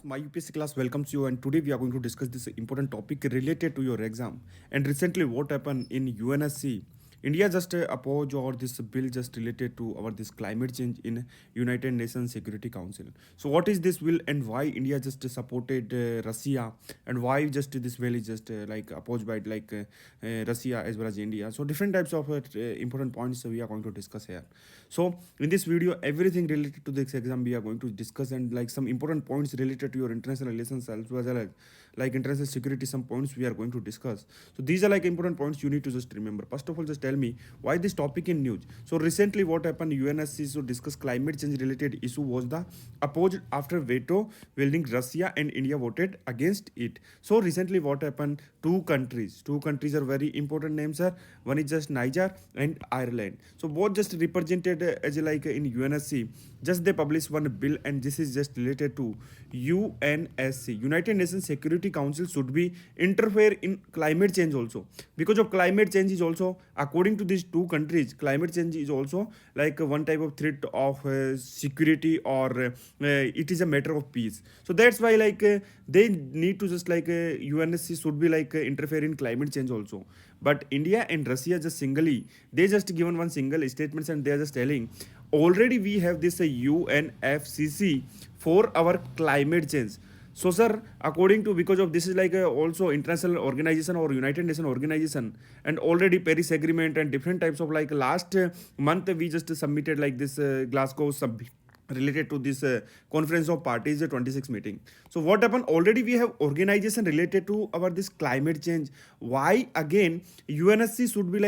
My UPSC class welcomes you, and today we are going to discuss this important topic related to your exam. And recently, what happened in UNSC? India just opposed or this bill just related to our this climate change in United Nations Security Council. So what is this bill and why India just supported Russia, and why just this bill is just like opposed by Russia as well as India. So different types of important points we are going to discuss here. So in this video, everything related to this exam we are going to discuss, and like some important points related to your international relations as well as like international security, some points we are going to discuss. So these are like important points you need to just remember. First of all, just tell me why this topic in news. So recently what happened, UNSC to discuss climate change related issue was the opposed after veto wielding Russia and India voted against it. So recently what happened, two countries are very important names, sir. One is just Niger and Ireland. So both just represented as like in UNSC, just they published one bill, and this is just related to UNSC, United Nations Security Council should be interfere in climate change also, because of climate change is also, according to these two countries, climate change is also like one type of threat of security, or it is a matter of peace. So that's why they need to just UNSC should be interfere in climate change also. But India and Russia just singly, they just given one single statements, and they are just telling already we have this UNFCCC for our climate change. So sir, according to, because of this is like also international organization or United Nations organization, and already Paris agreement and different types of like last month we just submitted like this Glasgow related to this conference of parties 26 meeting. So what happened, already we have organization related to our this climate change. Why again UNSC should be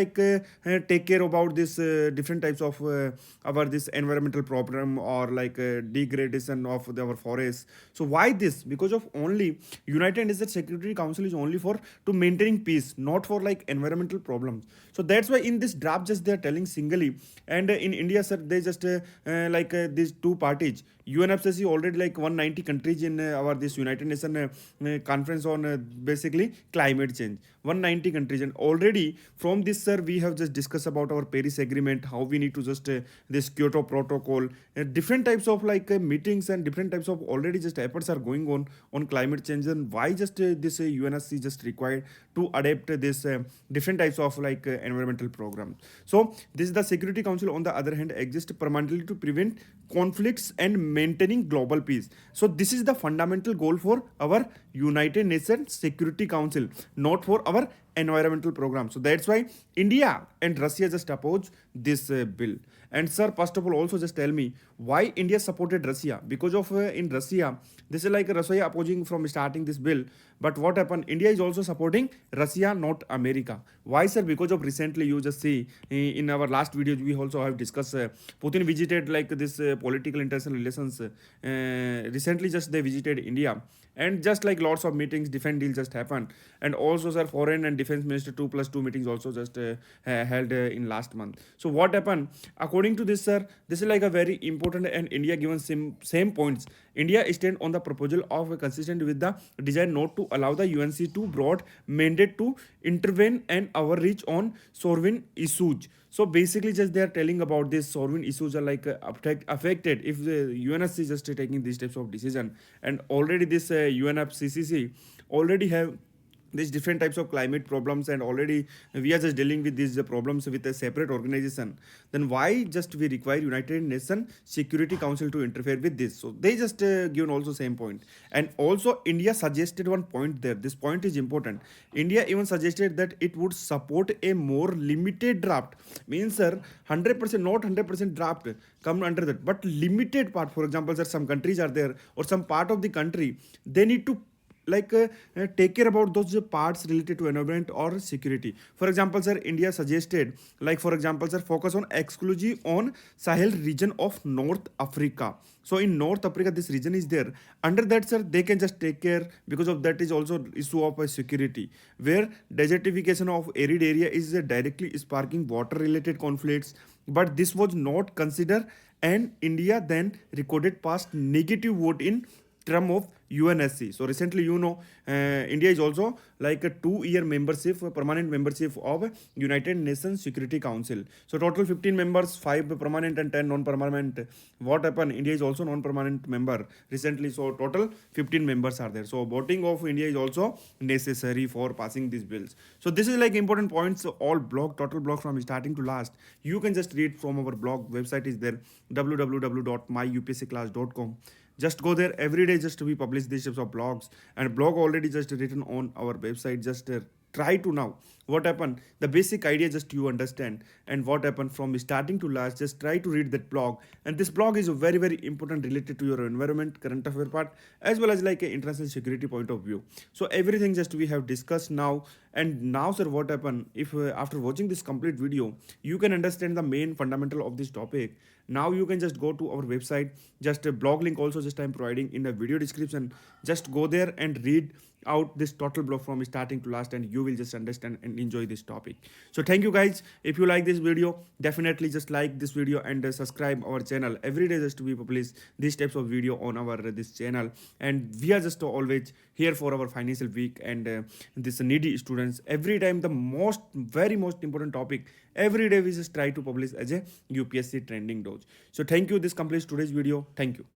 take care about this different types of our this environmental problem, or degradation of our forests. So why this? Because of only United Nations Security Council is only for to maintaining peace, not for like environmental problems. So that's why in this draft just they are telling singly. And in India, sir, they just these two parties, UNFCCC already like 190 countries in our this United Nations conference on basically climate change, 190 countries. And already from this, sir, we have just discussed about our Paris agreement, how we need to just this Kyoto protocol, different types of meetings and different types of already just efforts are going on climate change. And why just this UNSC just required to adapt this different types of environmental programs. So this is the Security Council on the other hand exists permanently to prevent conflicts and maintaining global peace. So this is the fundamental goal for our United Nations Security Council, not for our environmental program. So that's why India and Russia just oppose this bill. And sir, first of all, also just tell me why India supported Russia. Because of in Russia, this is like Russia opposing from starting this bill. But what happened, India is also supporting Russia, not America. Why, sir? Because of recently you just see in our last videos we also have discussed Putin visited like this political international relations, recently just they visited India, and just like lots of meetings, different deals just happened. And also sir, foreign and defense minister 2+2 meetings also just held in last month. So what happened, according to this, sir, this is like a very important, and India given same points. India stand on the proposal of consistent with the desire not to allow the UNC to broad mandate to intervene and overreach on sovereign issues. So basically just they are telling about this sovereign issues are affected if the UNSC is just taking these types of decision. And already this UNFCCC already have these different types of climate problems, and already we are just dealing with these problems with a separate organization. Then why just we require United Nations Security Council to interfere with this? So they just given also same point. And also India suggested one point there, this point is important. India even suggested that it would support a more limited draft, means sir 100%, not 100% draft come under that, but limited part. For example, sir, some countries are there, or some part of the country, they need to take care about those parts related to environment or security. For example, sir, India suggested for example, sir, focus on exclusive on Sahel region of North Africa. So in North Africa this region is there, under that, sir, they can just take care, because of that is also issue of security, where desertification of arid area is directly sparking water related conflicts. But this was not considered, and India then recorded past negative vote in term of UNSC. So recently, India is also like a 2-year membership, permanent membership of United Nations Security Council. So total 15 members, 5 permanent and 10 non-permanent. What happened? India is also non-permanent member recently. So total 15 members are there. So voting of India is also necessary for passing these bills. So this is like important points. All blog, total blog from starting to last. You can just read from our blog. Website is there, www.myupscclass.com. Just go there every day just to be publish these types of blogs, and blog already just written on our website. Just try to now what happened, the basic idea just you understand, and what happened from starting to last. Just try to read that blog, and this blog is very very important related to your environment, current affair part, as well as like a international security point of view. So everything just we have discussed now. And now sir, what happened, if after watching this complete video you can understand the main fundamental of this topic. Now you can just go to our website, just a blog link also just I'm providing in the video description. Just go there and read out this total blog from starting to last, and you will just understand and enjoy this topic. So thank you guys. If you like this video, definitely just like this video and subscribe our channel. Every day just to be publish these types of video on our this channel. And we are just always here for our financial week and this needy students. Every time the most very most important topic, every day we just try to publish as a UPSC trending dose. So thank you. This completes today's video. Thank you.